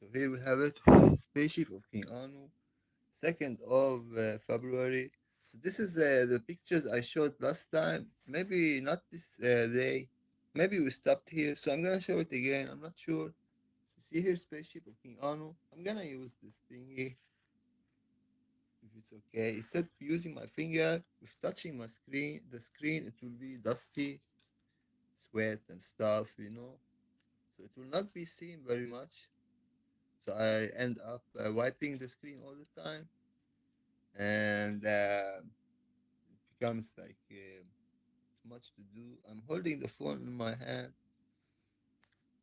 So here we have it, Spaceship of King Anu, 2nd of February. So this is the pictures I showed last time. Maybe not this day. Maybe we stopped here. So I'm gonna show it again. I'm not sure. So see here, Spaceship of King Anu. I'm gonna use this thingy if it's okay. Instead of using my finger with touching my screen, the screen, it will be dusty, sweat and stuff. So it will not be seen very much. So I end up wiping the screen all the time, and it becomes like too much to do. I'm holding the phone in my hand.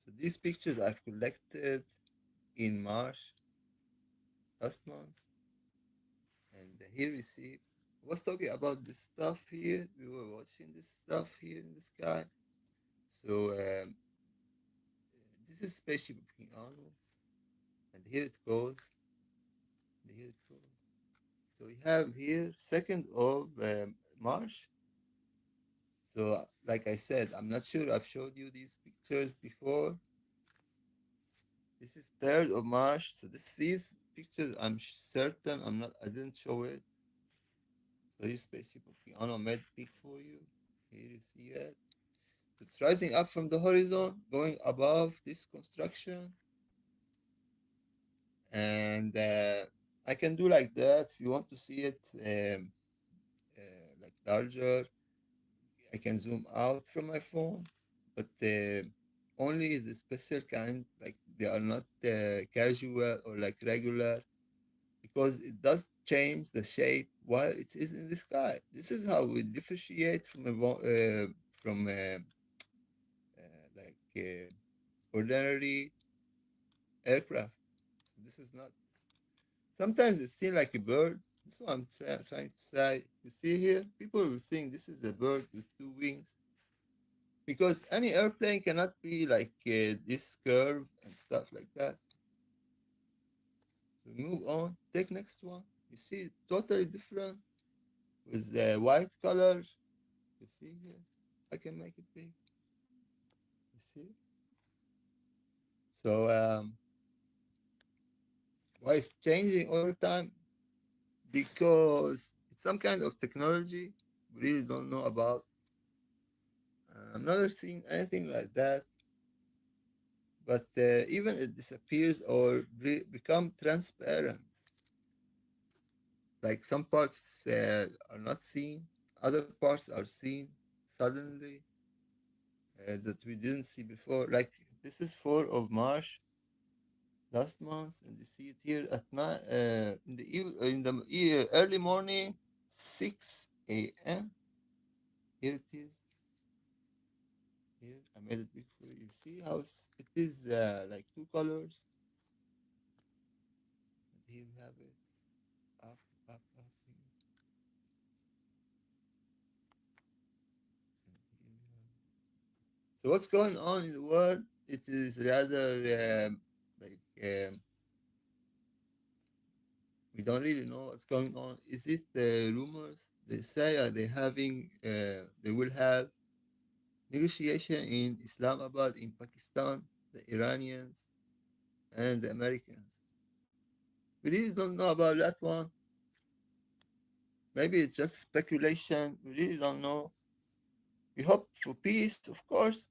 So these pictures I've collected in March last month, and here we see. I was talking about this stuff here. We were watching this stuff here in the sky. So this is Spaceship of King Anu, and here it goes. And here it goes. So we have here 2nd of March. So, like I said, I'm not sure I've showed you these pictures before. This is 3rd of March. So these pictures, I'm certain I didn't show it. So here's Spaceship of King Anu made big for you. Here you see it. So it's rising up from the horizon, going above this construction. And I can do like that. If you want to see it like larger, I can zoom out from my phone, but only the special kind, like they are not casual or like regular, because it does change the shape while it is in the sky. This is how we differentiate from like ordinary aircraft. So this is not. Sometimes it seems like a bird. That's what I'm trying to say. You see here, people will think this is a bird with two wings, because any airplane cannot be like this curve and stuff like that. We move on. Take next one. You see, totally different with the white colors. You see here, I can make it big. You see. So why it's changing all the time? Because it's some kind of technology we really don't know about. I've never seen anything like that. But even it disappears or become transparent. Like some parts are not seen, other parts are seen suddenly that we didn't see before. Like this is 4th of March last month, and you see it here at night in the early morning, 6 a.m. Here it is. Here I made it big for you. You see how it is like two colors. And here we have it up, up, up. Here. And here we have it. So what's going on in the world? It is rather like we don't really know what's going on. Is it the rumors? They say they will have negotiation in Islamabad in Pakistan, the Iranians and the Americans. We really don't know about that one. Maybe it's just speculation. We really don't know. We hope for peace, of course,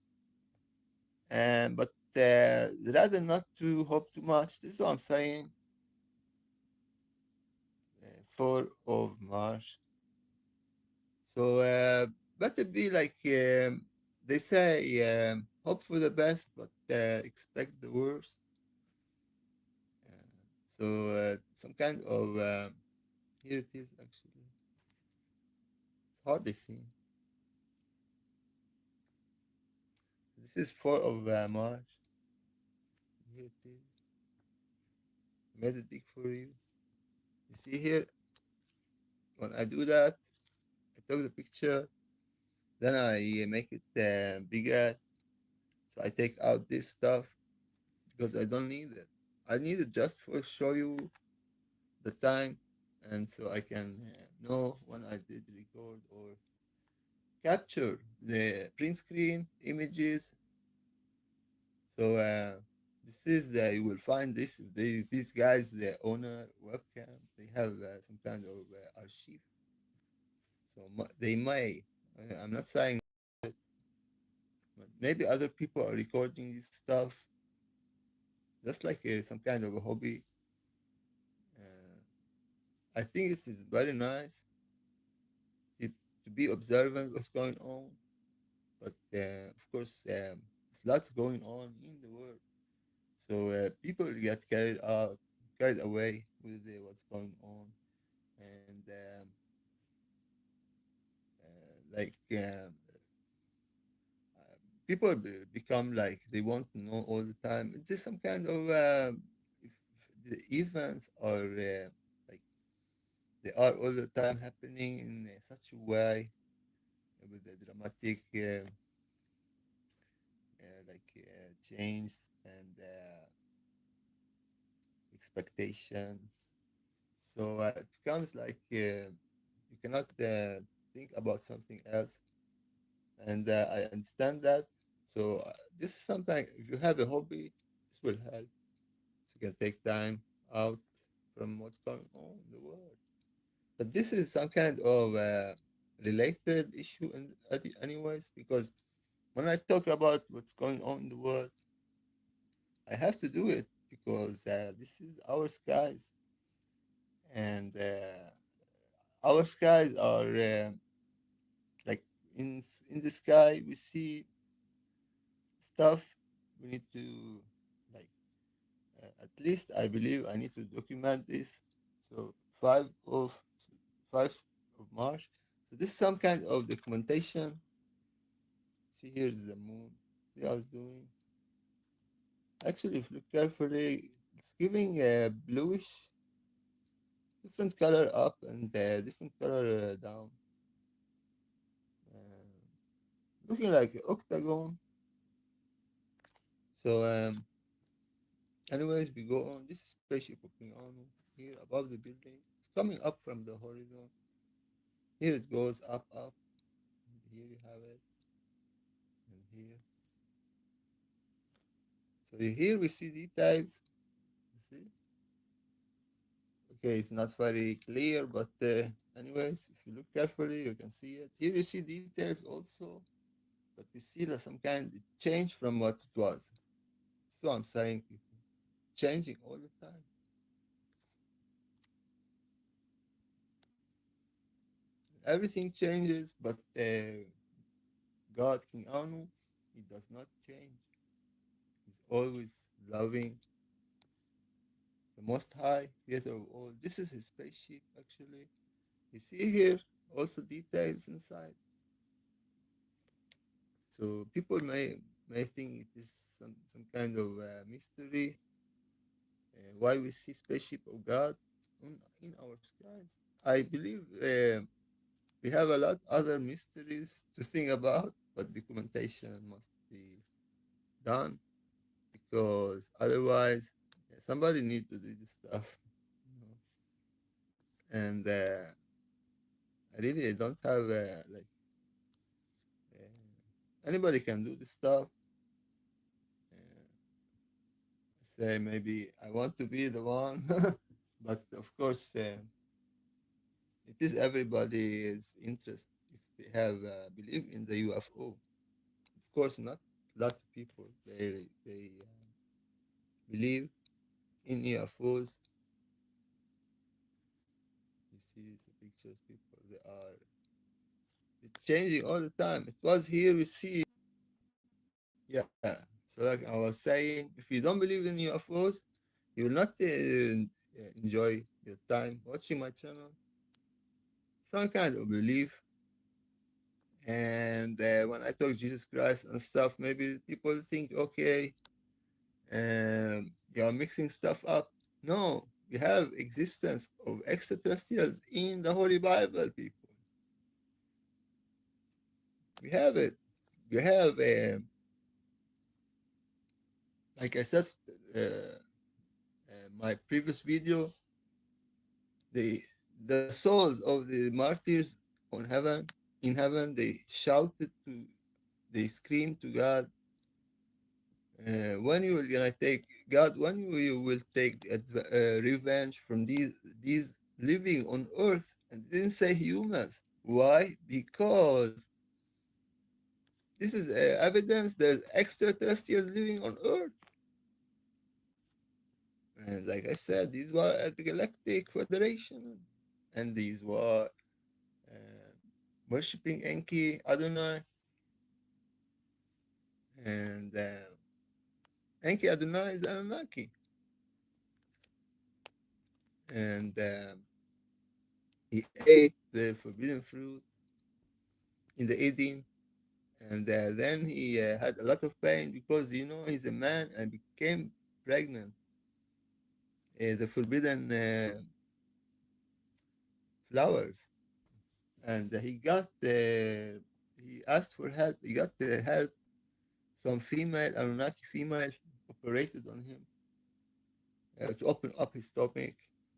but rather not to hope too much. This is what I'm saying. 4th of March. So better be like they say, hope for the best, but expect the worst. So some kind of here it is actually. It's hardly seen. This is 4th of March. Here it is. Made it big for you. You see here, when I do that, I took the picture, then I make it bigger. So I take out this stuff because I don't need it. I need it just for show you the time, and so I can know when I did record or capture the print screen images. So This is you will find this these guys the owner webcam. They have some kind of archive, so they may. I'm not saying that, but maybe other people are recording this stuff just like some kind of a hobby. Uh, I think it is very nice it, to be observant what's going on, but of course, there's lots going on in the world. So people get carried away with what's going on, and like people become like they want to know all the time. It is some kind of if the events are like they are all the time happening in such a way with the dramatic change and expectation. So it becomes like you cannot think about something else, and I understand that. So this is something. If you have a hobby, this will help. So you can take time out from what's going on in the world. But this is some kind of related issue, anyways, because when I talk about what's going on in the world, I have to do it because this is our skies, and our skies are like in the sky. We see stuff. We need to like at least I believe I need to document this. So 5 of March. So this is some kind of documentation. See, here's the moon. See how it's doing. Actually, if you look carefully, it's giving a bluish, different color up and different color down. Uh, Looking like an octagon. So, anyways, we go on. This is Spaceship of King Anu here above the building. It's coming up from the horizon. Here it goes up, up. And here you have it. And here. So here we see details. You see? Okay, it's not very clear, but anyways, if you look carefully, you can see it. Here you see details also, but we see that some kind of change from what it was. So I'm saying people changing all the time. Everything changes, but God, King Anu, he does not change. He's always loving, the Most High, creator of all. This is his spaceship, actually. You see here also details inside. So people may think it is some kind of mystery. Why we see spaceship of God in our skies? I believe we have a lot other mysteries to think about, but documentation must be done because otherwise somebody need to do this stuff. You know? And I really don't have like anybody can do this stuff. Uh, Say maybe I want to be the one, but of course it is everybody's interest if they have believe in the UFO. Of course, not a lot of people they believe in UFOs. You see the pictures, people they are it's changing all the time. It was here we see, yeah. So like I was saying, if you don't believe in UFOs, you will not enjoy your time watching my channel. Some kind of belief. And when I talk Jesus Christ and stuff, maybe people think, okay, you're mixing stuff up. No, we have existence of extraterrestrials in the Holy Bible, people. We have it. We have, like I said, my previous video, the the souls of the martyrs on heaven, in heaven, they shouted to, they screamed to God, When you will gonna take God, when you will take revenge from these living on earth, and didn't say humans. Why? Because this is evidence there's extraterrestrials living on earth. And like I said, these were at the Galactic Federation, and these were uh, worshipping Enki Adonai, and Enki Adonai is Anunnaki, and he ate the forbidden fruit in the Eden, and then he had a lot of pain because he's a man and became pregnant. The forbidden flowers, and he asked for help. He got help. Some female Anunnaki female operated on him to open up his stomach.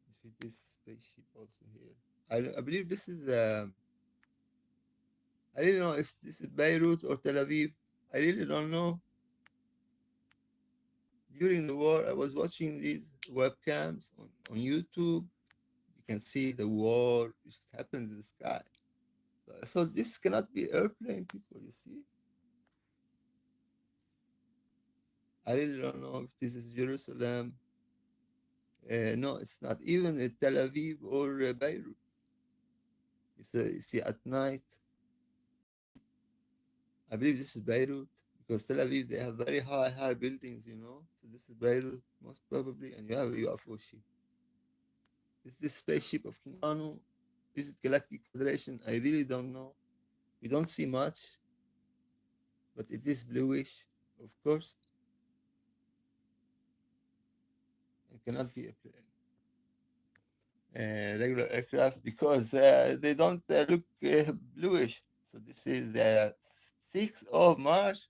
You see this spaceship also here. I believe this is. I don't know if this is Beirut or Tel Aviv. I really don't know. During the war, I was watching these webcams on YouTube. You can see the war which happens in the sky. So this cannot be airplane, people. You see, I really don't know if this is Jerusalem. No, it's not even Tel Aviv or Beirut. You see at night. I believe this is Beirut because Tel Aviv they have very high buildings. So this is Beirut most probably, and you have a UFO ship. Is this spaceship of King Anu? Is it Galactic Federation? I really don't know. We don't see much, but it is bluish, of course. It cannot be a regular aircraft because they don't look bluish. So this is 6th of March.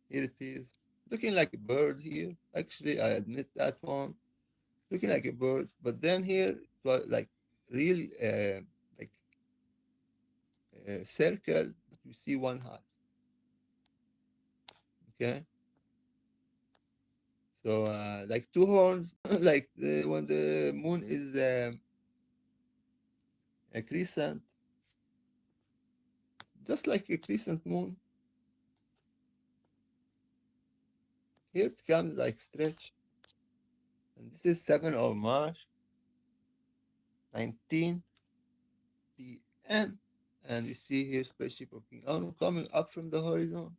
Here it is. Looking like a bird here. Actually, I admit that one. Looking like a bird. But then here, it was like real, like circle, but we see one heart. Okay. So like two horns, like when the moon is a crescent, just like a crescent moon. Here it comes like stretch. And this is 7 of March, 19 p.m. And you see here Spaceship of King Anu coming up from the horizon.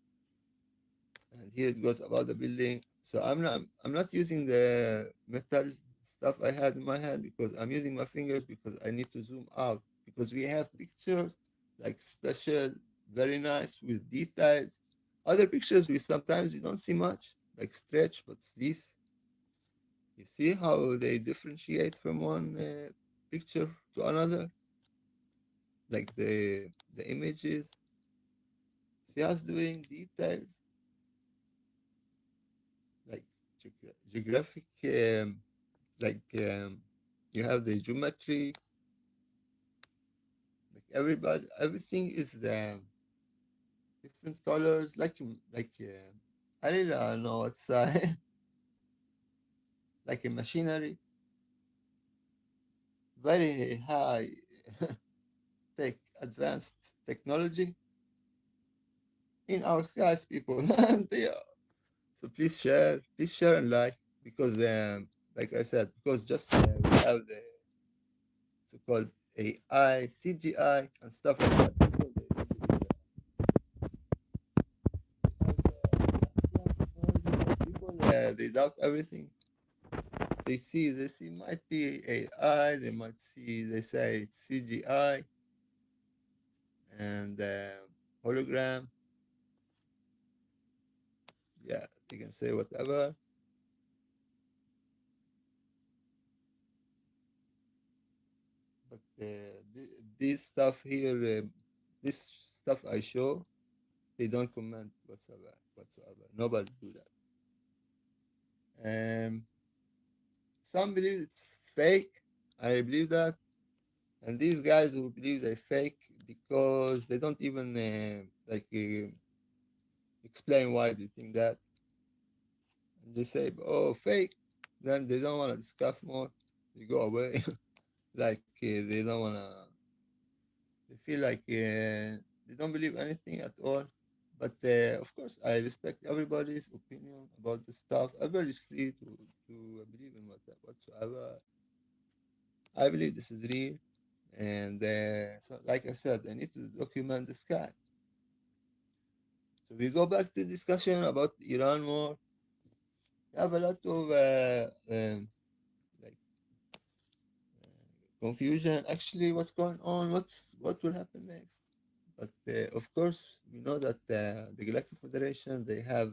And here it goes about the building. So I'm not using the metal stuff I had in my hand because I'm using my fingers because I need to zoom out because we have pictures like special, very nice with details. Other pictures we sometimes we don't see much like stretch, but this you see how they differentiate from one picture to another, like the images. See how it's doing details like geographic, like you have the geometry, like everything is different colors, I really don't know what's like a machinery, very high tech, advanced technology in our skies, people. And yeah. So please share and like because like I said, because just we have the so-called AI, CGI, and stuff like that. People they doubt everything. They see might be AI, they say it's CGI and hologram. Yeah, they can say whatever. But this stuff here, this stuff I show, they don't comment whatsoever. Nobody do that. Some believe it's fake. I believe that. And these guys who believe they're fake because they don't even explain why they think that, and they say, "Oh, fake." Then they don't want to discuss more. They go away, like they don't want to. They feel like they don't believe anything at all. But of course, I respect everybody's opinion about the stuff. Everybody's free to believe in whatsoever. I believe this is real, and so, like I said, I need to document the sky. So we go back to discussion about Iran war. We have a lot of like confusion. Actually, what's going on? What will happen next? But of course, we know that the Galactic Federation they have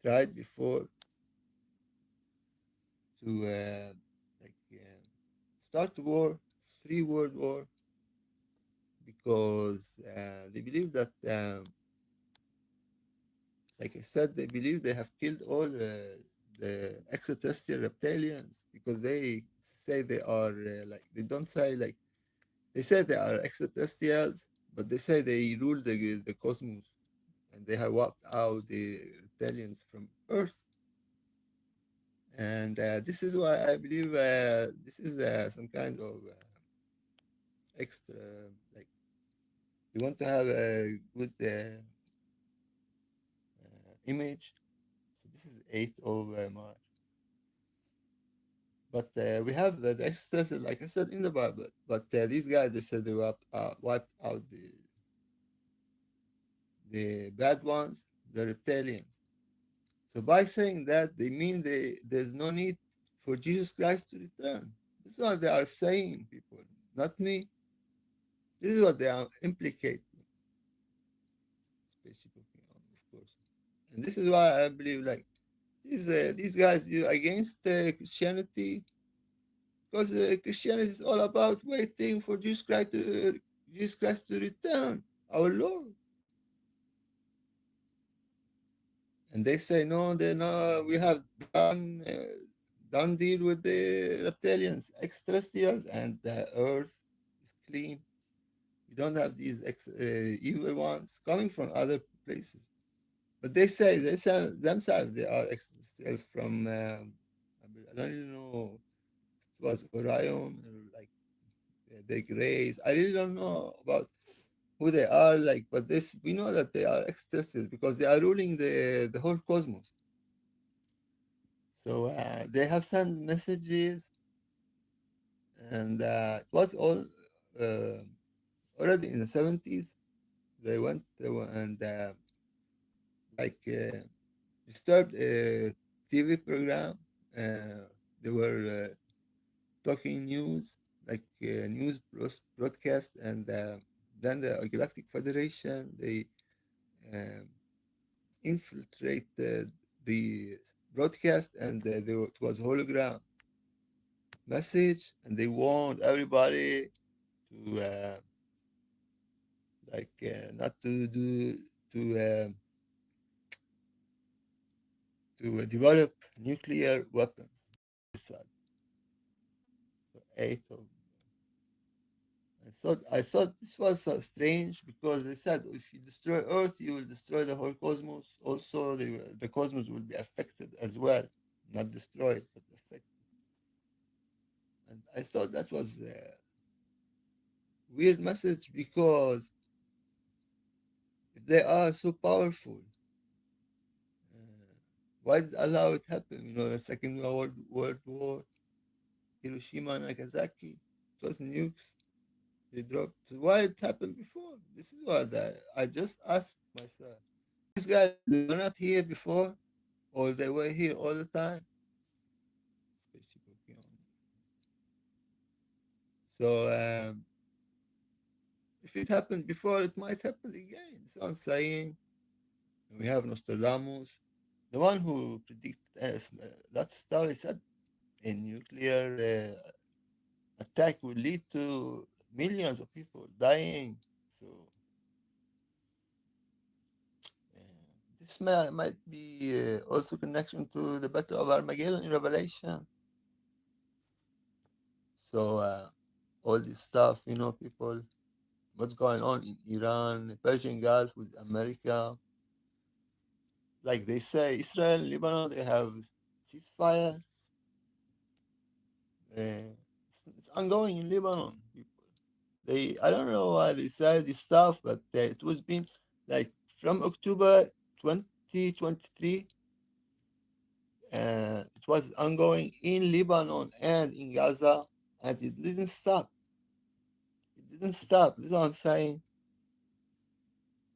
tried before to like start war, free world war, because they believe that, like I said, they believe they have killed all the extraterrestrial reptilians because they say they are like they don't say like they say they are extraterrestrials, but they say they rule the cosmos and they have wiped out the reptilians from Earth. And this is why I believe this is some kind of extra, like we want to have a good image. So this is 8th of March. But we have the extras, like I said, in the Bible. But these guys, they said they wiped out the bad ones, the reptilians. So by saying that, they mean there's no need for Jesus Christ to return. This is what they are saying, people, not me. This is what they are implicating. Spaceship of King Anu, of course. And this is why I believe, like, these guys you against Christianity, because Christianity is all about waiting for Jesus Christ to return, our Lord. And they say no, they no, we have done deal with the reptilians, extraterrestrials, and the Earth is clean. We don't have these evil ones coming from other places. But they say themselves they are extraterrestrials from I don't even know if it was Orion or like the Greys. I really don't know about who they are, like, but this we know that they are extraterrestrials because they are ruling the whole cosmos. So they have sent messages, and it was all uh, already in the 70s. They went and like disturbed a TV program. They were talking news, like news broadcast, and then the Galactic Federation they um, infiltrated the broadcast, and it was hologram message, and they warned everybody to like not to do to develop nuclear weapons. So 8th of I thought this was strange because they said if you destroy Earth, you will destroy the whole cosmos. Also, the cosmos will be affected as well, not destroyed but affected. And I thought that was a weird message because if they are so powerful, uh, why did allow it happen? You know, the Second World War, Hiroshima and Nagasaki, it was nukes. They dropped. So why it happened before? This is what I just asked myself. These guys, they were not here before, or they were here all the time. Spaceship of King Anu. So if it happened before, it might happen again. So I'm saying we have Nostradamus, the one who predicted that stuff. He said a nuclear attack will lead to millions of people dying. So uh, this might be also connection to the Battle of Armageddon in Revelation. So all this stuff, you know, people, what's going on in Iran, Persian Gulf with America. like they say, Israel, Lebanon, they have ceasefire. It's ongoing in Lebanon. People, I don't know why they say this stuff, but it was been like from October 2023. It was ongoing in Lebanon and in Gaza, and it didn't stop. It didn't stop. This is what I'm saying.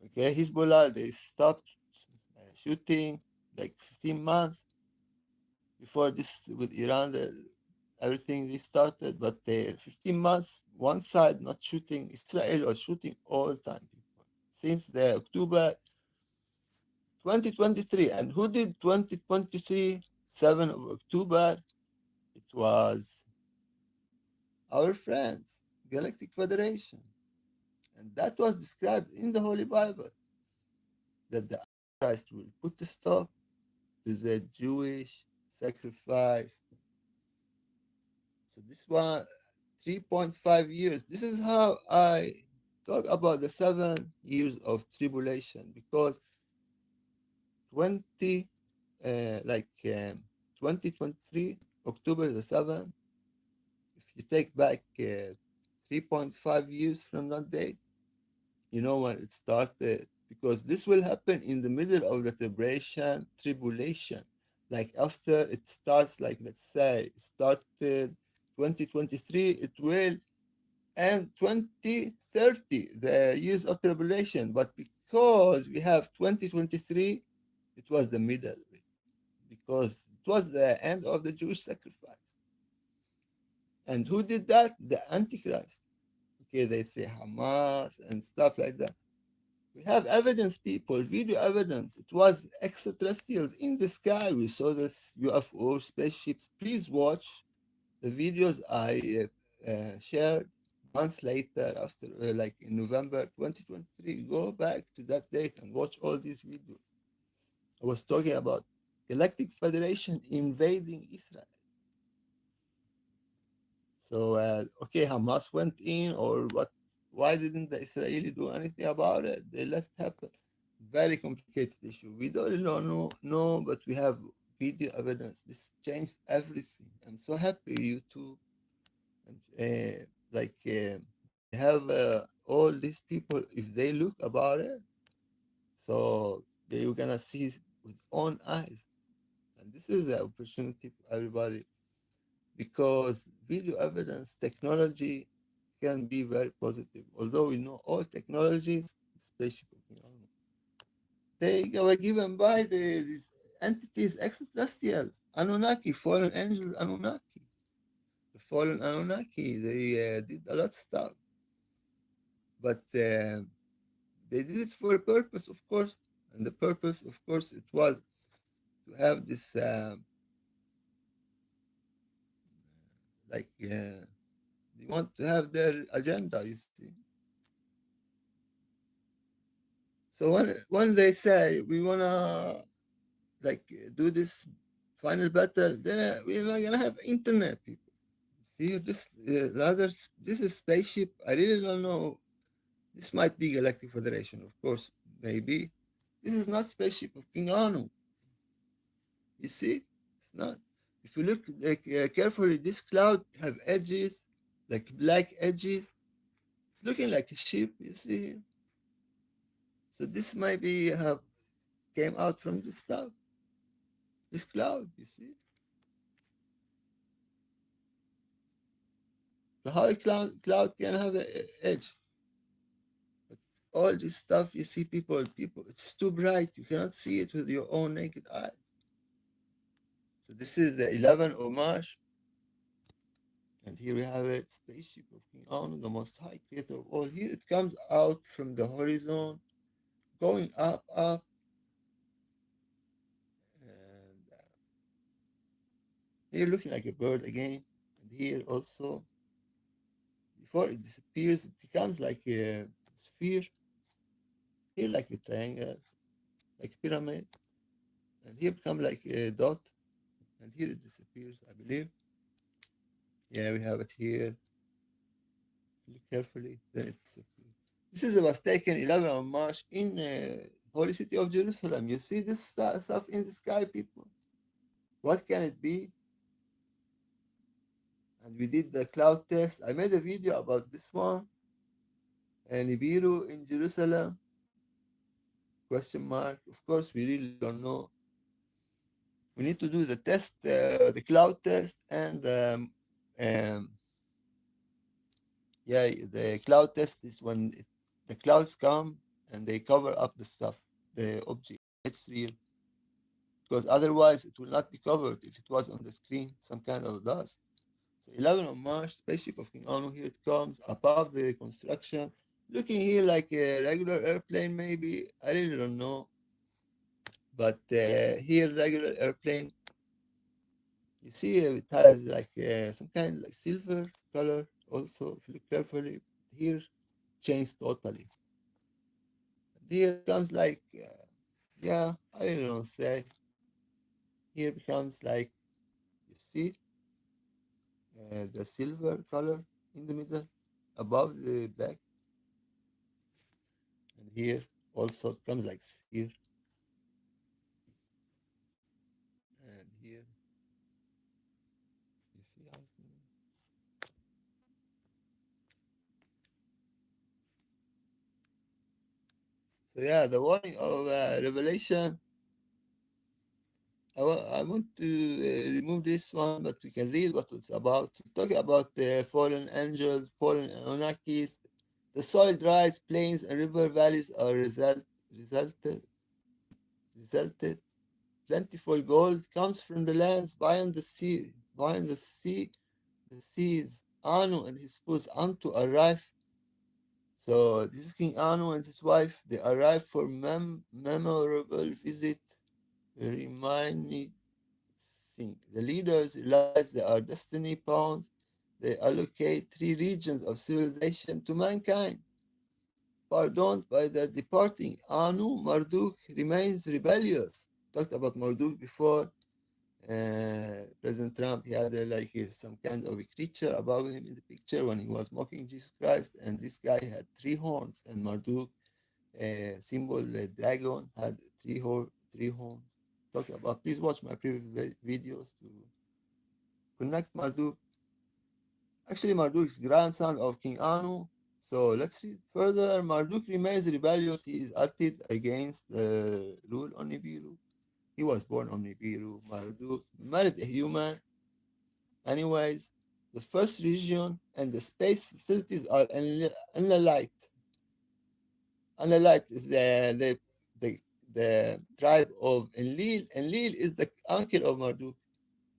Okay, Hezbollah, they stopped shooting like 15 months before this with Iran. Everything restarted, but 15 months, one side not shooting. Israel was shooting all the time, people, since the October 2023. And who did 2023, 7 of October? It was our friends, Galactic Federation. And that was described in the Holy Bible that the Christ will put a stop to the Jewish sacrifice. So this one, 3.5 years. This is how I talk about the 7 years of tribulation, because 20 like 2023 October the 7th, if you take back 3.5 years from that date, you know when it started, because this will happen in the middle of the tribulation, like after it starts, like let's say it started 2023, it will end 2030, the years of tribulation. But because we have 2023, it was the middle of it, because it was the end of the Jewish sacrifice. And who did that? The Antichrist. Okay, they say Hamas and stuff like that. We have evidence, people, video evidence. It was extraterrestrials in the sky. We saw this UFO spaceships. Please watch the videos I shared months later, after like in November 2023. Go back to that date and watch all these videos. I was talking about Galactic Federation invading Israel. So, okay, Hamas went in, or what? Why didn't the Israeli do anything about it? They let it happen. Very complicated issue. We don't know, but we have video evidence. This changed everything. I'm so happy you two, like, we have all these people. If they look about it, so they're gonna see with own eyes. And this is an opportunity for everybody, because video evidence technology can be very positive. Although we know all technologies, spaceship, they were given by these entities, extraterrestrials, Anunnaki, fallen angels, Anunnaki. The fallen Anunnaki, they did a lot of stuff, but they did it for a purpose, of course. And the purpose, of course, it was to have this, like, they want to have their agenda, you see. So when they say we wanna like do this final battle, then we're not gonna have internet, people. See this this is spaceship. I really don't know. This might be Galactic Federation, of course, maybe. This is not Spaceship of King Anu. You see, it's not. If you look like carefully, this cloud have edges, like black edges. It's looking like a ship. You see, so this might be have came out from this stuff. This cloud, you see. So how a cloud can have an edge? But all this stuff you see, people, it's too bright. You cannot see it with your own naked eye. So this is the 11th of March, and here we have it, spaceship of King Anu, the most high creator of all. Here it comes out from the horizon, going up, and here looking like a bird again, and here also, before it disappears, it becomes like a sphere, here like a triangle, like a pyramid, and here become like a dot, and here it disappears, I believe. Yeah, we have it here. Look carefully, then it disappears. This is was taken 11th of March in holy city of Jerusalem. You see this stuff in the sky, people. What can it be? And we did the cloud test. I made a video about this one. And Nibiru in Jerusalem? Question mark. Of course, we really don't know. We need to do the test, the cloud test, and um, yeah, the cloud test is when the clouds come and they cover up the stuff, the object. It's real because otherwise it will not be covered if it was on the screen, some kind of dust. So 11 of March, spaceship of King Anu, here it comes above the construction, looking here like a regular airplane, maybe. I really don't know. But here, regular airplane, you see it has like some kind of like silver color also, if you look carefully. Here, changed totally. Here becomes like, yeah, I really don't say. Here becomes like, you see, the silver color in the middle, above the black. And here also comes like sphere. And here, you see how it's moving? So yeah, the warning of Revelation. I want to remove this one, but we can read what it's about. Talking about the fallen angels, fallen Anunnakis. The soil dries, plains and river valleys are resulted. Plentiful gold comes from the lands beyond the sea. Beyond the sea, the seas. Anu and his spouse Antu arrive. So this is King Anu and his wife. They arrive for memorable visit. Remind the leaders realize they are destiny pawns. They allocate three regions of civilization to mankind. Pardoned by the departing Anu, Marduk remains rebellious. Talked about Marduk before. President Trump, he had like some kind of a creature above him in the picture when he was mocking Jesus Christ, and this guy had three horns, and Marduk, symbol dragon, had three horns. Talking about, please watch my previous videos to connect Marduk. Actually, Marduk is grandson of King Anu. So let's see further. Marduk remains rebellious. He is acted against the rule on Nibiru. He was born on Nibiru. Marduk married a human. Anyways, the first region and the space facilities are Enlilite. Enlilite is the tribe of Enlil. Enlil is the uncle of Marduk.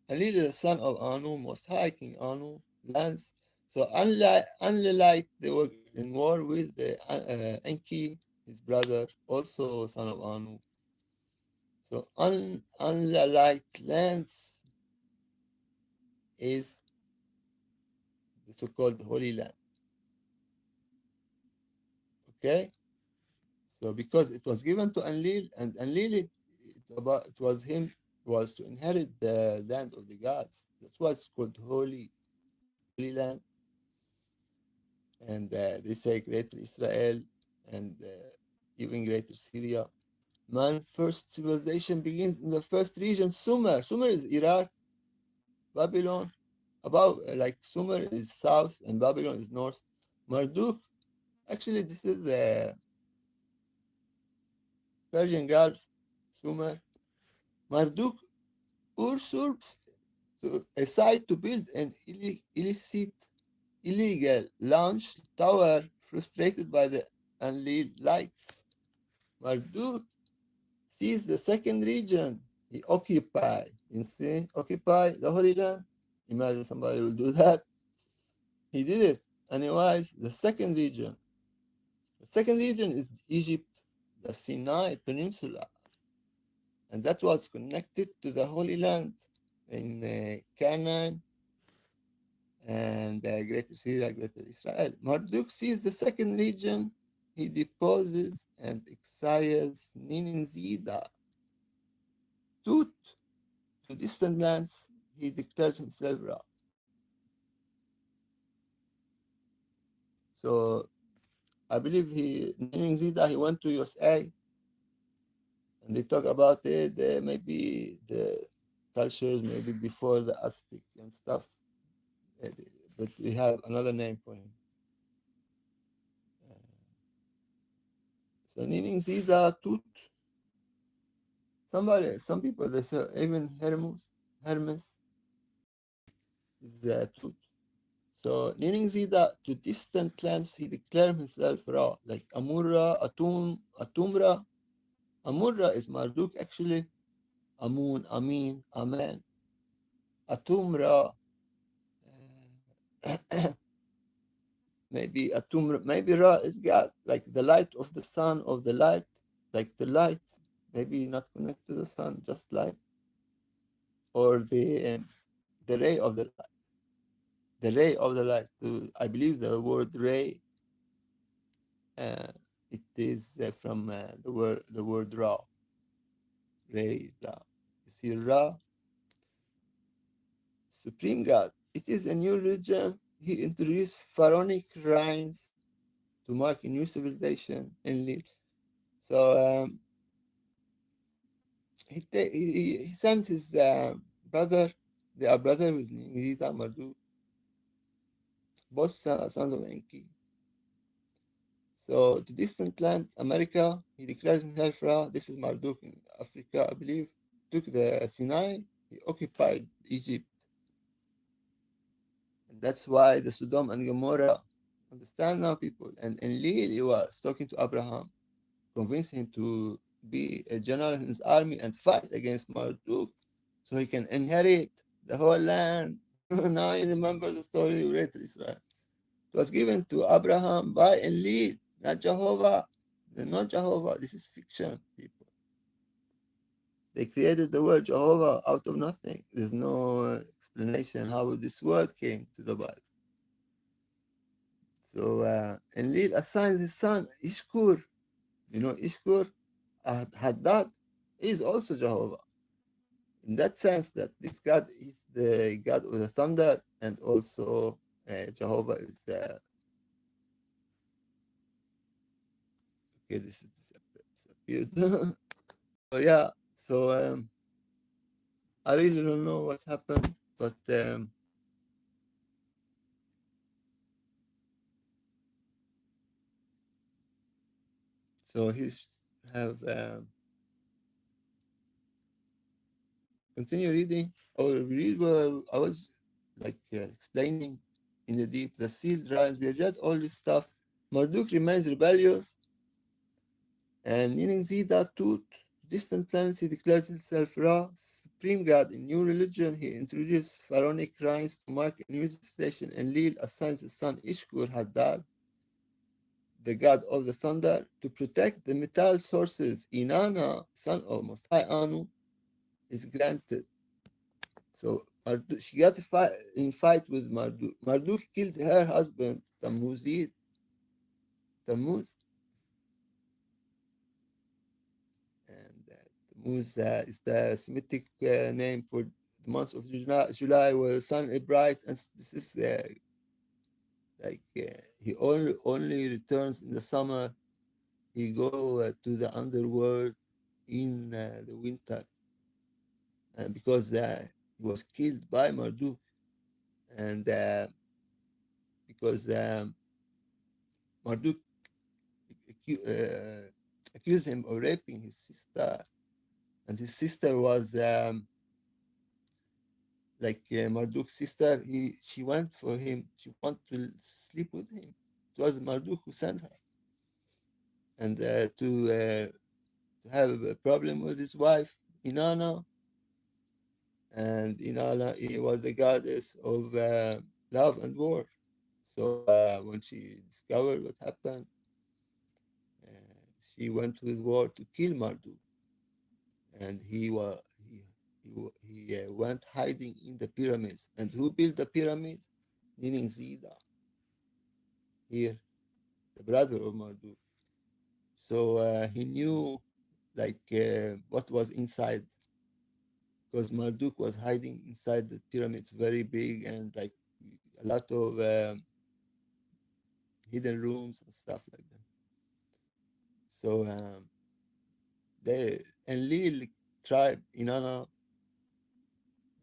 Enlil is the son of Anu, most high King Anu, lands. So Enlilite, they were in war with the Enki, his brother, also son of Anu. So Enlilite lands is the so-called Holy Land. Okay, so because it was given to Enlil, and Enlil, it was him, was to inherit the land of the gods. That's why it's called Holy Land. And they say Greater Israel and even Greater Syria. Man, first civilization begins in the first region, Sumer. Sumer is Iraq, Babylon. Above, like Sumer is south and Babylon is north. Marduk, actually, this is the Persian Gulf, Sumer. Marduk usurps a site to build an illegal launch tower frustrated by the Enlilites. Marduk sees the second region he occupied. You see, occupy the Holy Land. Imagine somebody will do that. He did it. Anyways, the second region. The second region is Egypt, the Sinai Peninsula, and that was connected to the Holy Land in Canaan and Greater Syria, Greater Israel. Marduk sees the second region. He deposes and exiles Ninizida, Tut, to distant lands. He declares himself Ra. So I believe Ninizida, he went to USA And they talk about it, maybe the cultures, maybe before the Aztec and stuff. Uh, But we have another name for him. So meaning Zida Tut. Some people they say even Hermes is Tut. So meaning Zida to distant lands he declared himself Ra, like Amurra, Atumra. Amurra is Marduk actually. Amun, Amin, Aman. Atumra. Maybe Atum, maybe Ra is God, like the light of the sun, of the light, like the light, maybe not connected to the sun, just light, or the ray of the light, the ray of the light. So I believe the word ray, uh, it is from the word Ra, ray Ra. You see Ra, supreme God. It is a new religion. He introduced pharaonic rhymes to mark a new civilization in Lil. So he sent his brother, they are brother with Nizita Marduk, both sons of Enki. So to distant land, America, he declared himself Ra. This is Marduk in Africa, I believe. Took the Sinai, he occupied Egypt. And that's why the Sodom and Gomorrah, understand now, people. And Enlil, he was talking to Abraham, convinced him to be a general in his army and fight against Marduk so he can inherit the whole land. Now you remember the story you read, Israel. It was given to Abraham by Enlil, not Jehovah. Not Jehovah. This is fiction, people. They created the word Jehovah out of nothing. There's no explanation how this word came to the Bible. So Enlil assigns his son Ishkur. You know, Ishkur, Haddad, is also Jehovah. In that sense, that this God is the God of the thunder, and also Jehovah is okay. This is disappeared. So yeah, so I really don't know what happened, but so he's have continue reading or read what I was like explaining in the deep. The sealed rise. We read all this stuff. Marduk remains rebellious, and in Zida Tut, distant planets, he declares himself Ra, supreme god. In new religion, he introduced pharaonic rites to mark a new station, and Lil assigns his son Ishkur Haddad, the god of the thunder, to protect the metal sources. Inanna, son of Most High Anu, is granted. So she got in fight with Marduk. Marduk killed her husband, Tammuz, and Tammuz is the Semitic name for the month of July, where the sun is bright, and this is like he only returns in the summer. He go to the underworld in the winter, because he was killed by Marduk, and because Marduk accused him of raping his sister, and his sister was like Marduk's sister. She went for him. She wanted to sleep with him. It was Marduk who sent her, and to have a problem with his wife Inanna, and Inanna he was a goddess of love and war. So when she discovered what happened, she went with war to kill Marduk, and he went hiding in the pyramids. And who built the pyramids? Meaning Zida, here, the brother of Marduk. So he knew like what was inside, because Marduk was hiding inside the pyramids, very big, and like a lot of hidden rooms and stuff like that. So they Enlil tribe, Inanna,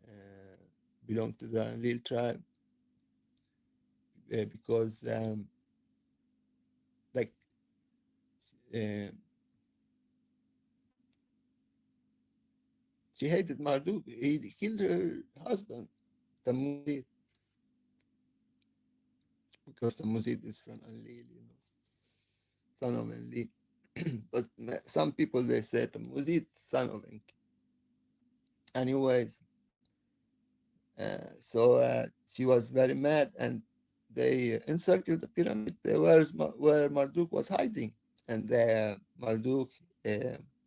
uh, belong to the Enlil tribe because like uh, she hated Marduk. He killed her husband, Tammuzid, because Tammuzid is from Enlil, son of Enlil. But some people they say Tammuzid, son of Enki. Anyways, so she was very mad, and they encircled the pyramid where Marduk was hiding. And Marduk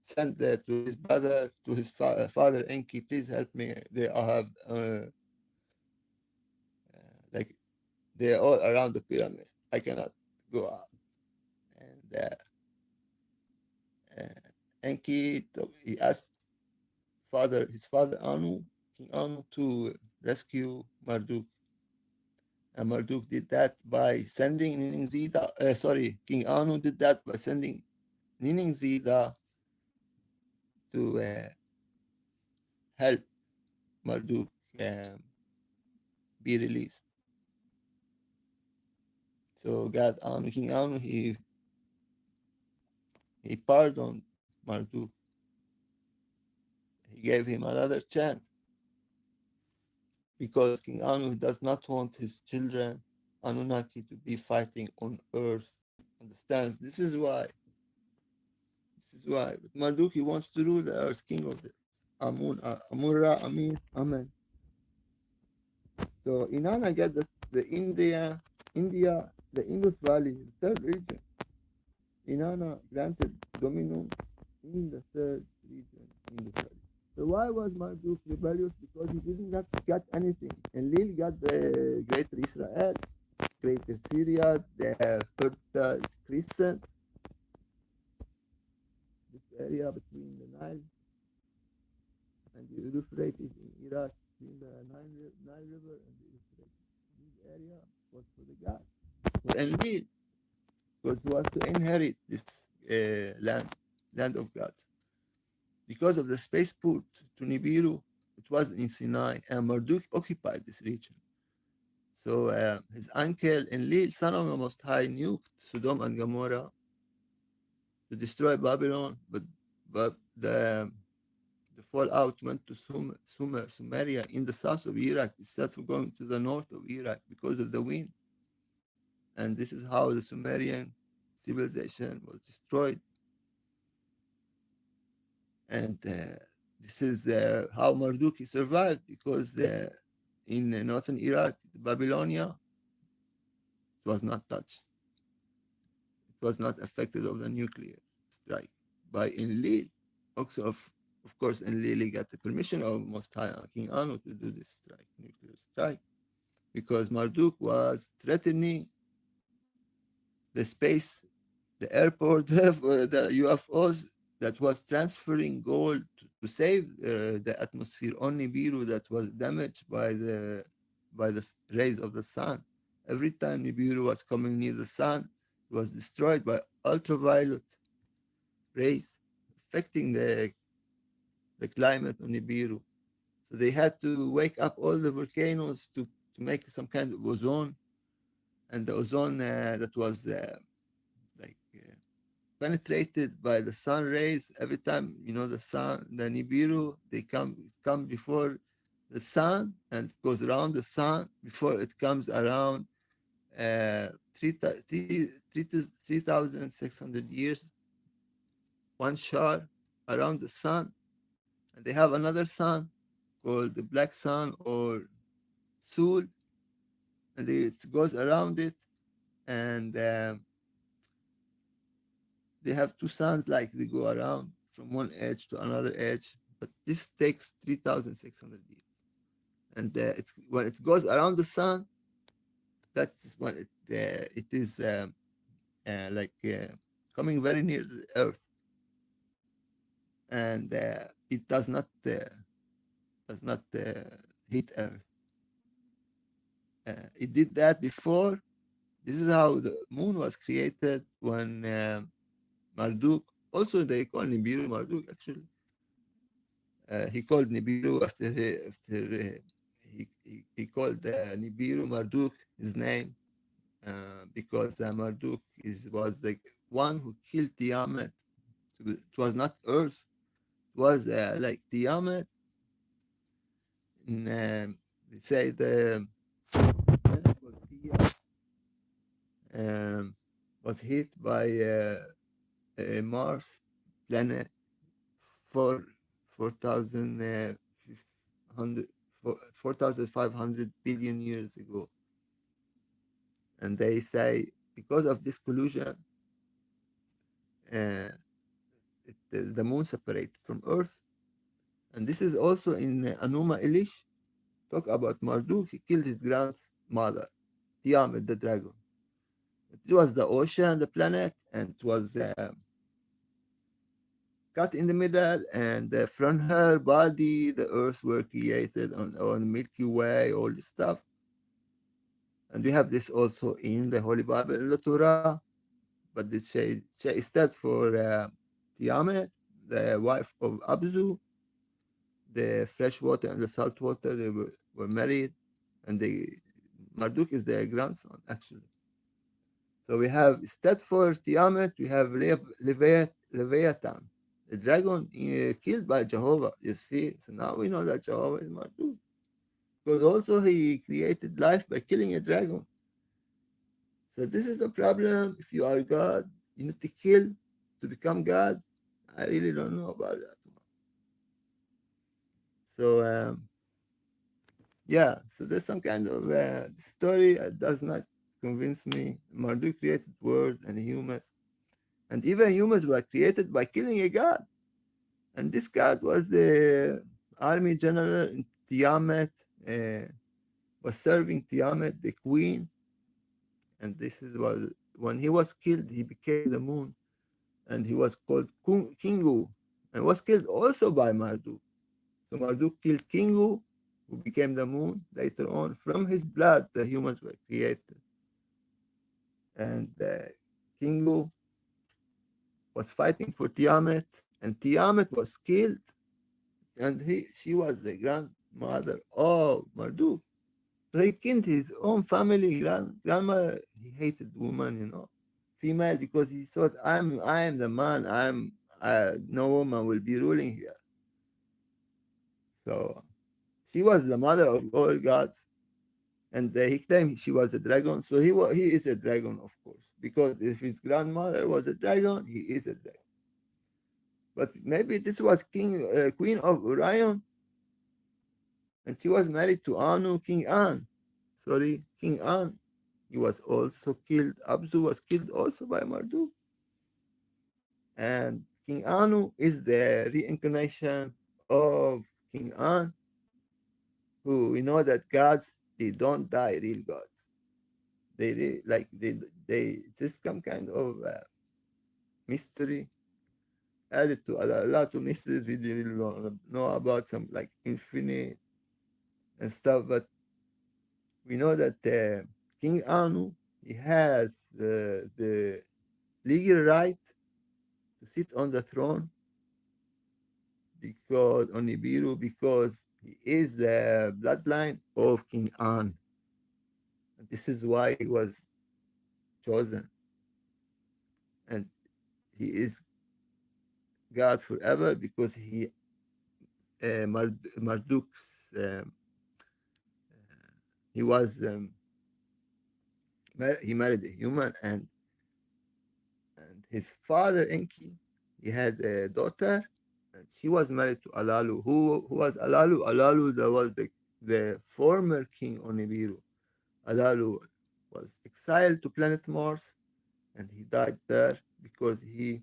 sent to his brother, to his father Enki, please help me. They all have like they are all around the pyramid. I cannot go out. And Enki he asked his father Anu, King Anu, to rescue Marduk. And Marduk did that by sending Niningzida. King Anu did that by sending Niningzida to help Marduk um, be released. So King Anu, he pardoned Marduk. He gave him another chance because King Anu does not want his children Anunnaki to be fighting on Earth. Understands? This is why. This is why. But Marduk, he wants to rule the Earth, king of the Amura, Amin, Amen. So Inanna get India, the Indus Valley, the third region. Inanna granted dominion in the third region, Indus Valley. So why was Marduk rebellious? Because he didn't get anything. And Lil got the Greater Israel, Greater Syria, the Fertile Crescent, this area between the Nile and the Euphrates in Iraq, between the Nile River and the Euphrates. This area was for the gods. For Enlil, because he was to inherit this land of gods. Because of the spaceport to Nibiru, it was in Sinai, and Marduk occupied this region. So his uncle Enlil, son of the Most High, nuked Sodom and Gomorrah to destroy Babylon, but the fallout went to Sumeria in the south of Iraq instead of going to the north of Iraq because of the wind. And this is how the Sumerian civilization was destroyed. And this is how Marduk survived, because in northern Iraq, Babylonia, it was not touched. It was not affected of the nuclear strike by Enlil. Also, of course, Enlil got the permission of Most High King Anu to do this nuclear strike, because Marduk was threatening the space, the airport, the UFOs that was transferring gold to save the atmosphere on Nibiru that was damaged by the rays of the sun. Every time Nibiru was coming near the sun, it was destroyed by ultraviolet rays, affecting the climate on Nibiru. So they had to wake up all the volcanoes to make some kind of ozone, and the ozone that was penetrated by the sun rays. Every time the Nibiru, they come before the sun and goes around the sun before it comes around 3,600 years, one shar around the sun. And they have another sun called the black sun or Sul, and it goes around it, and they have two suns, like they go around from one edge to another edge, but this takes 3,600 years. And when it goes around the sun, that is when it is coming very near the Earth, and it does not hit Earth. It did that before. This is how the moon was created when Marduk, also they call Nibiru Marduk actually, He called Nibiru he called Nibiru Marduk his name, because Marduk was the one who killed Tiamat. It was not Earth. It was like Tiamat. In, they say the planet called Theia, um, was hit by a Mars planet for 4,000 4,500 billion years ago. And they say because of this collision, uh, the moon separated from Earth. And this is also in Anuma Elish, talk about Marduk. He killed his grandmother, Tiamat, the dragon. It was the ocean, the planet, and it was cut in the middle. And from her body, the Earth were created on Milky Way, all this stuff. And we have this also in the Holy Bible, in the Torah. But this stands for Tiamat, the wife of Abzu. The fresh water and the salt water, they were married, and Marduk is their grandson, actually. So we have, instead for Tiamat, we have Leviathan, the dragon killed by Jehovah. You see, so now we know that Jehovah is Marduk. Because also he created life by killing a dragon. So this is the problem. If you are God, you need to kill to become God. I really don't know about that. So yeah, so there's some kind of story that does not convince me. Marduk created world and humans, and even humans were created by killing a god. And this god was the army general in Tiamat, uh, was serving Tiamat, the queen. And this is was when he was killed, he became the moon, and he was called Kingu, and was killed also by Marduk. So Marduk killed Kingu, who became the moon later on. From his blood, the humans were created. And Kingu was fighting for Tiamat, and Tiamat was killed, and she was the grandmother of Marduk. So he killed his own family. Grandma, he hated women, female, because he thought, I am the man. No woman will be ruling here. So she was the mother of all gods, and he claimed she was a dragon. So he is a dragon, of course, because if his grandmother was a dragon, he is a dragon. But maybe this was queen of Orion, and she was married to Anu, King An. Sorry, King An. He was also killed. Abzu was killed also by Marduk. And King Anu is the reincarnation of King An, who we know that gods, they don't die, real gods. They this some kind of mystery added to a lot of mysteries we didn't really know about, some like infinite and stuff. But we know that King Anu, he has the legal right to sit on the throne, because on Nibiru, because he is the bloodline of King An. And this is why he was chosen, and he is God forever, because Marduk's he was he married a human, and his father Enki, he had a daughter, and she was married to Alalu. Who was Alalu? Alalu, that was the former king on Nibiru. Alalu was exiled to planet Mars, and he died there because he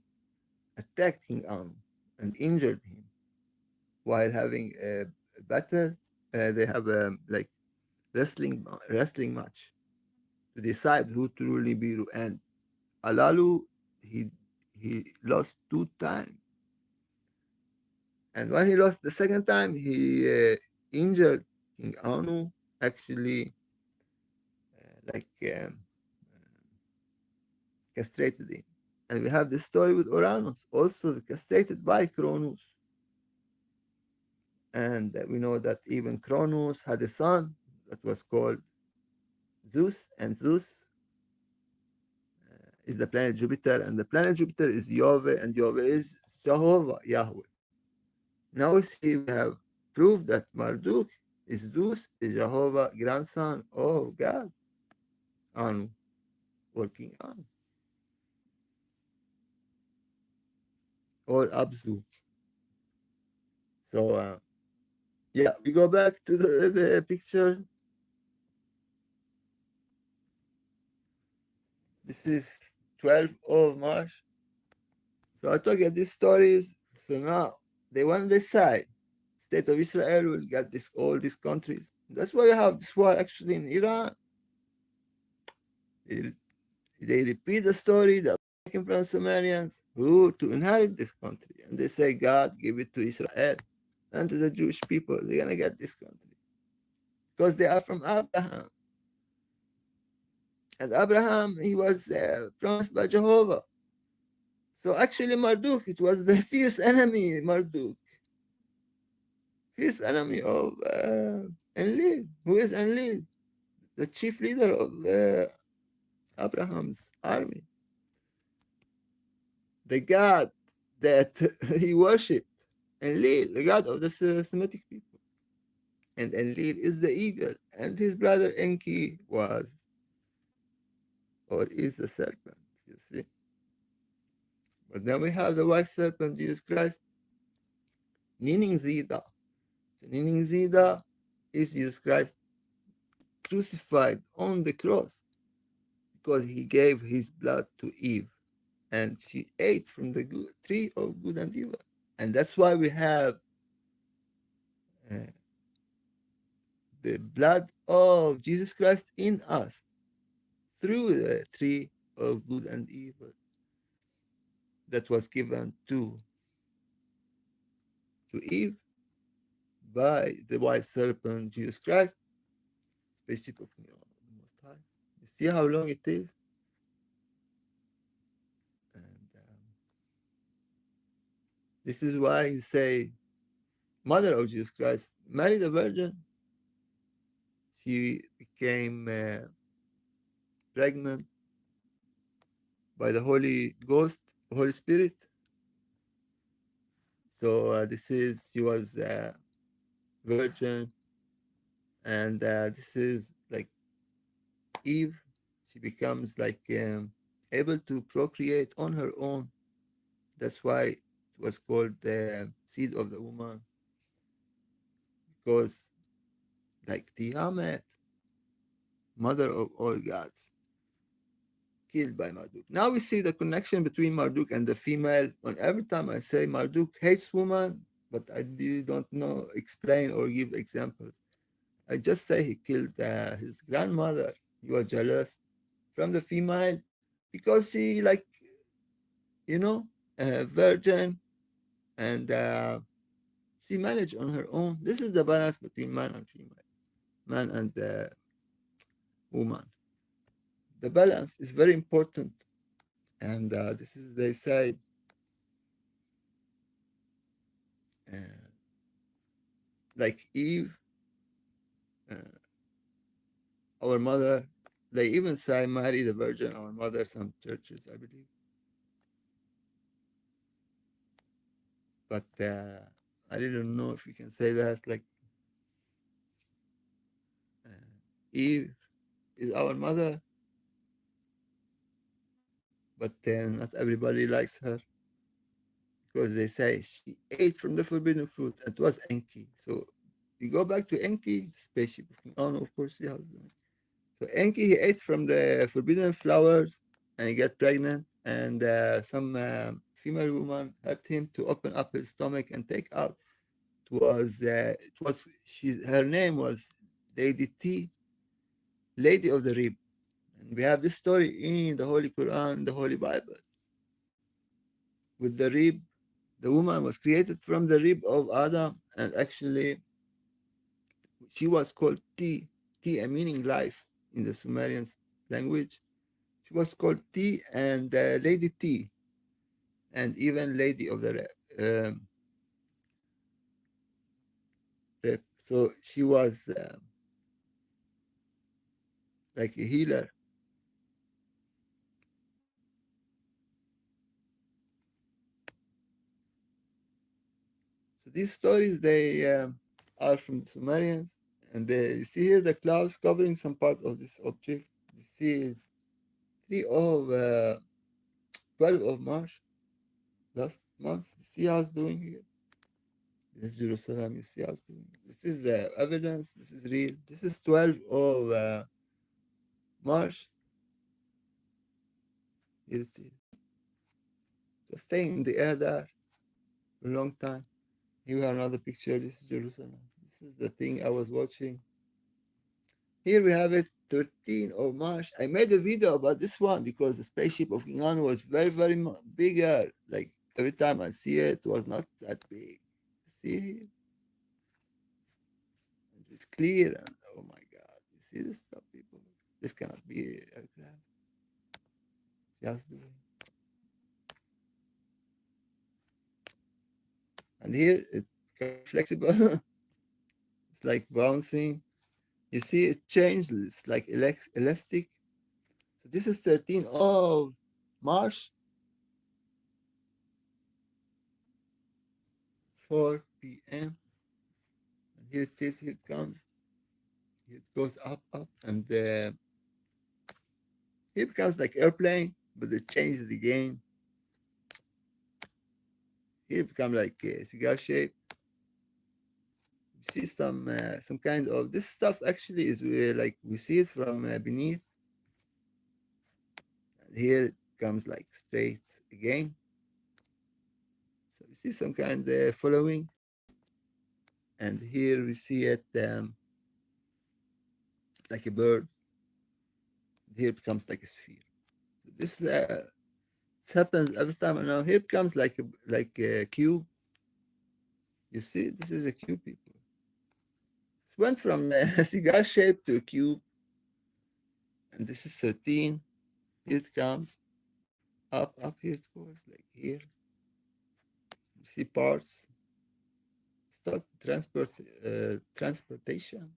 attacked King Anu and injured him while having a battle. They have a like wrestling match to decide who to rule Nibiru. And Alalu, he he lost 2 times, and when he lost the second time, he injured King Anu. Actually, like castrated him. And we have this story with Uranus, also castrated by Cronus. And we know that even Cronus had a son that was called Zeus, and Zeus is the planet Jupiter, and the planet Jupiter is Yahweh, and Yahweh is Jehovah, Yahweh. Now we see we have proved that Marduk is Zeus, is Jehovah, grandson of God, Anu, working on, or Abzu. So, yeah, we go back to the picture. This is 12th of March. So I told you these stories. So now they want this side. State of Israel will get this all these countries. That's why you have this war actually in Iran. They, they repeat the story that came from Sumerians who to inherit this country. And they say God give it to Israel and to the Jewish people. They're gonna get this country. Because they are from Abraham. And Abraham, he was promised by Jehovah. So actually Marduk, it was the fierce enemy, Marduk. Fierce enemy of Enlil. Who is Enlil? The chief leader of Abraham's army. The god that he worshipped. Enlil, the god of the Semitic people. And Enlil is the eagle. And his brother Enki was or is the serpent, you see. But then we have the white serpent, Jesus Christ, meaning Zida. Meaning Zida is Jesus Christ crucified on the cross because he gave his blood to Eve and she ate from the tree of good and evil. And that's why we have uh, the blood of Jesus Christ in us through the tree of good and evil that was given to Eve by the white serpent, Jesus Christ, spaceship of King Anu, the Most High. You see how long it is? And this is why you say, Mother of Jesus Christ, Mary the Virgin, she became pregnant by the Holy Ghost, Holy Spirit. So this is, she was virgin, and this is like Eve. She becomes like able to procreate on her own. That's why it was called the seed of the woman, because like Tiamat, mother of all gods, killed by Marduk. Now we see the connection between Marduk and the female. And every time I say Marduk hates woman, but I really don't know, explain or give examples. I just say he killed his grandmother. He was jealous from the female because she, like, you know, a virgin, and she managed on her own. This is the balance between man and female, man and woman. The balance is very important, and this is, they say, uh, like Eve, uh, our mother. They even say Mary the Virgin, our mother. Some churches, I believe, but I don't know if we can say that. Like Eve is our mother, but not everybody likes her because they say she ate from the forbidden fruit. It was Enki. So you go back to Enki, spaceship of King Anu, of course, yeah. So Enki, he ate from the forbidden flowers and he got pregnant, and some female woman helped him to open up his stomach and take out. Her name was Lady T, Lady of the Rib. And we have this story in the Holy Quran, the Holy Bible. With the rib, the woman was created from the rib of Adam, and actually she was called T, T meaning life in the Sumerian language. She was called T and Lady T, and even Lady of the So she was like a healer. So these stories they are from the Sumerians, and you see here the clouds covering some part of this object. You see is 12 of March last month. You see how it's doing here. This is Jerusalem. You see how it's doing. This is evidence. This is real. This is 12 of March. Here it is. Just staying in the air there for a long time. Here we have another picture. This is Jerusalem. This is the thing I was watching. Here we have it, 13 of March. I made a video about this one because the spaceship of King Anu was very, very bigger. Like every time I see it, it was not that big. See, it's clear and oh my God, you see this stuff, people? This cannot be aircraft. See how it's doing. And here it's kind of flexible. It's like bouncing. You see it changed. It's like elastic. So this is 13 of March, 4 p.m. And here it is. Here it comes. Here it goes up, up, and here it becomes like airplane, but it changes again. Here it becomes like a cigar shape. You see some kind of this stuff actually is like we see it from beneath. And here it comes like straight again. So you see some kind of following, and here we see it like a bird. Here it becomes like a sphere. So this happens every time. And now here it becomes like a cube. You see, this is a cube, people. It went from a cigar shape to a cube, and this is 13. Here it comes up, up. Here it goes like here. You see parts start transportation,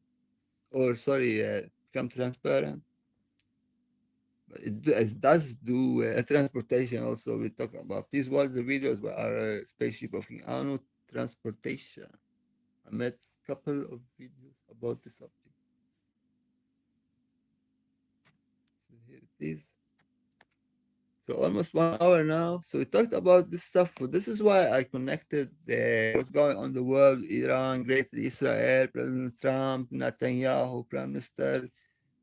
or sorry, become transparent. But it does do transportation also. We talk about these was the videos by our spaceship of King Anu transportation. I made a couple of videos about this subject. So here it is. So almost 1 hour now. So we talked about this stuff. So this is why I connected what's going on in the world, Iran, Great Israel, President Trump, Netanyahu, Prime Minister.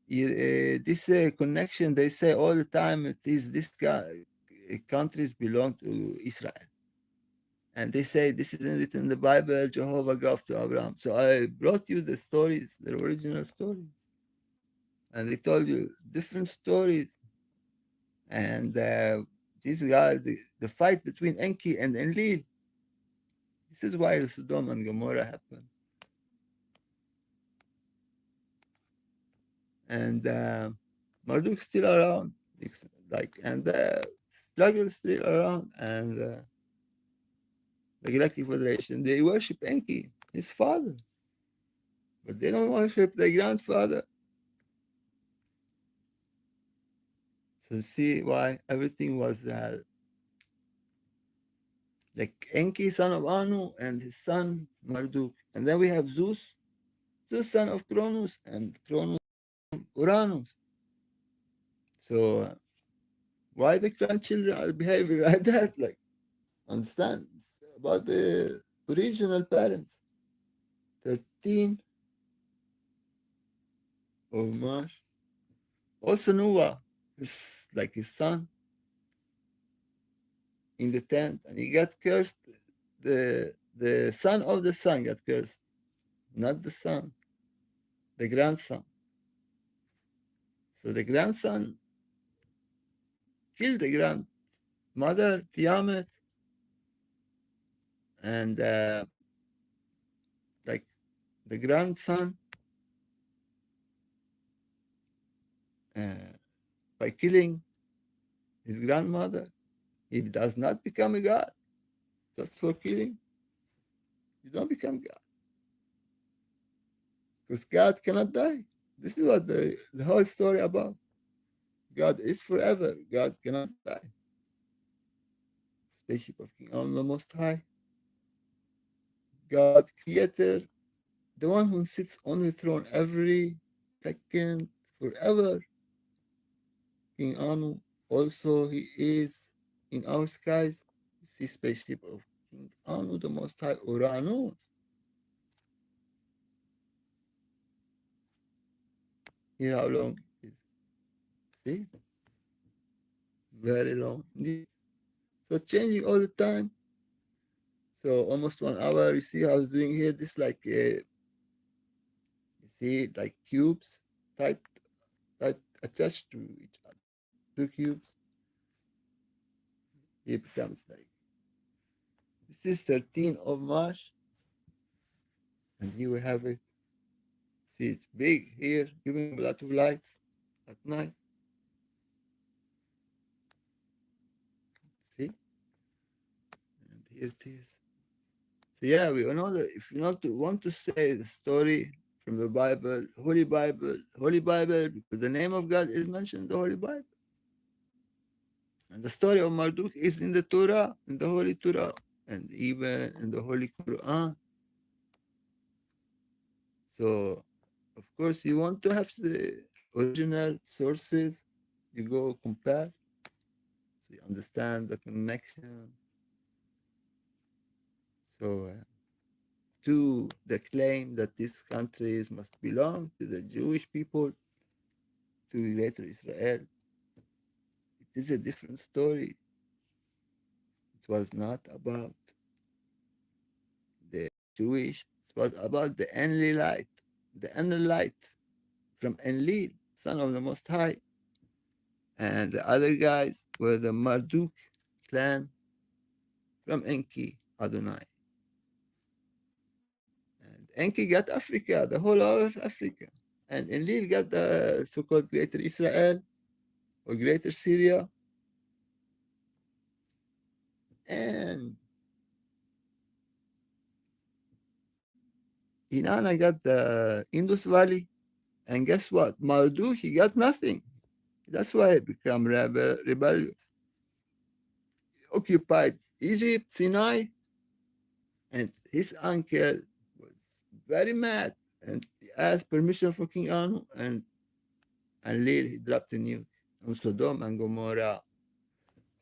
This connection, they say all the time, it is this guy, countries belong to Israel. And they say this isn't written in the Bible, Jehovah gave to Abraham. So I brought you the stories, the original stories. And they told you different stories. And this guy, the fight between Enki and Enlil, this is why the Sodom and Gomorrah happened. And Marduk still around, and struggle is still around. And the Galactic Federation, they worship Enki, his father, but they don't worship their grandfather. So see why everything was like Enki, son of Anu, and his son Marduk. And then we have Zeus, son of Cronus, and Cronus Uranus. So why the grandchildren are behaving like that? Like, understand? It's about the original parents. 13 of March. Also Noah, his son, in the tent, and he got cursed. The son of the son got cursed, not the son, the grandson. So the grandson killed the grandmother, Tiamat, and like the grandson, uh, by killing his grandmother, he does not become a god. Just for killing, you don't become god. because God cannot die. This is what the whole story about. God is forever. God cannot die. Spaceship of King Anu, the Most High. God, Creator, the one who sits on his throne every second, forever. King Anu, also he is in our skies. You see Spaceship of King Anu, the Most High, Uranus. Here how long it is. See? Very long indeed. So changing all the time. So almost 1 hour. You see how it's doing here? This like you see like cubes tight attached to each other. Two cubes. It becomes like this is 13 of March, and here we have it. See, it's big here, giving a lot of lights at night. See, and here it is. So yeah, we know that if you not want to say the story from the Bible, Holy Bible, because the name of God is mentioned in the Holy Bible. And the story of Marduk is in the Torah, in the Holy Torah, and even in the Holy Quran. So, of course, you want to have the original sources, you go compare, so you understand the connection. So, to the claim that these countries must belong to the Jewish people, to Greater Israel, it is a different story. It was not about the Jewish, it was about the inner light from Enlil, son of the Most High. And the other guys were the Marduk clan from Enki Adonai. And Enki got Africa, the whole of Africa. And Enlil got the so-called Greater Israel or Greater Syria. And Inanna got the Indus Valley. And guess what? Marduk, he got nothing. That's why he became rebellious. He occupied Egypt, Sinai, and his uncle was very mad and he asked permission for King Anu, and Lil, he dropped a nuke on Sodom and Gomorrah.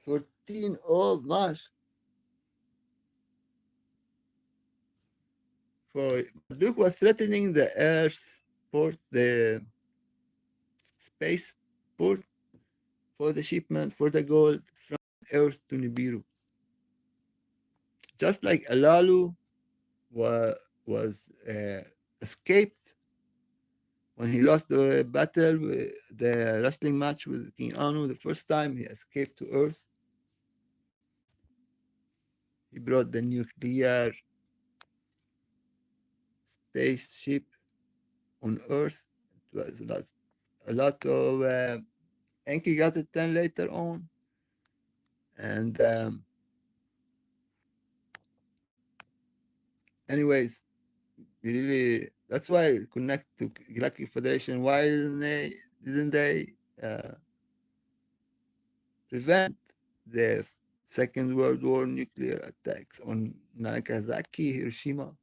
14 of March. For Marduk was threatening the Earth port, the space port for the shipment for the gold from Earth to Nibiru. Just like Alalu was escaped when he lost the battle, the wrestling match with King Anu the first time, he escaped to Earth. He brought the nuclear spaceship on Earth. It was a lot of Enki got it then later on, and anyways, really that's why I connect to Galactic Federation. Why didn't they prevent the Second World War nuclear attacks on Nagasaki, Hiroshima?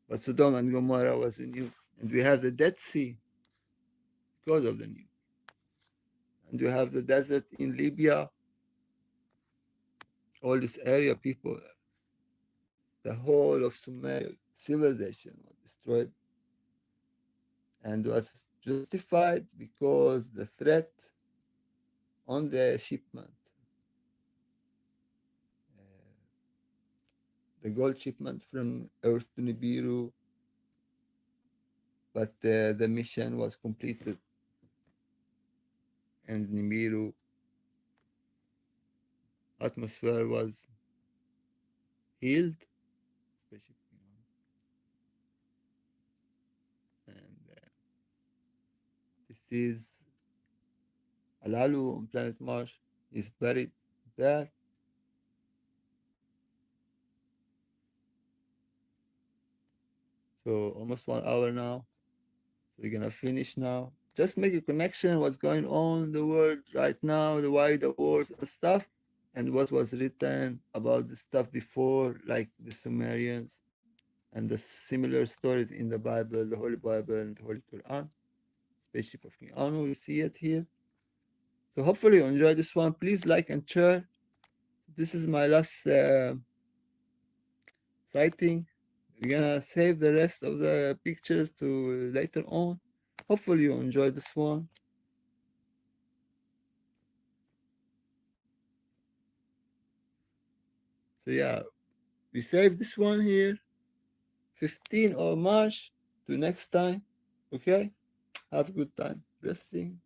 But Sodom and Gomorrah was a nuke, and we have the Dead Sea because of the nuke. And you have the desert in Libya, all this area, people, the whole of Sumer civilization was destroyed and was justified because the threat on the shipment, the gold shipment from Earth to Nibiru, but the mission was completed and Nibiru atmosphere was healed, especially, and this is Alalu on planet Mars is buried there. So almost 1 hour now. So we're gonna finish now. Just make a connection what's going on in the world right now, the why the wars and stuff, and what was written about the stuff before, like the Sumerians and the similar stories in the Bible, the Holy Bible and the Holy Quran. Spaceship of King Anu, you see it here. So hopefully you enjoy this one. Please like and share. This is my last sighting. We're gonna save the rest of the pictures to later on. Hopefully you enjoy this one. So yeah, we save this one here. 15 of March to next time. Okay? Have a good time. Blessing.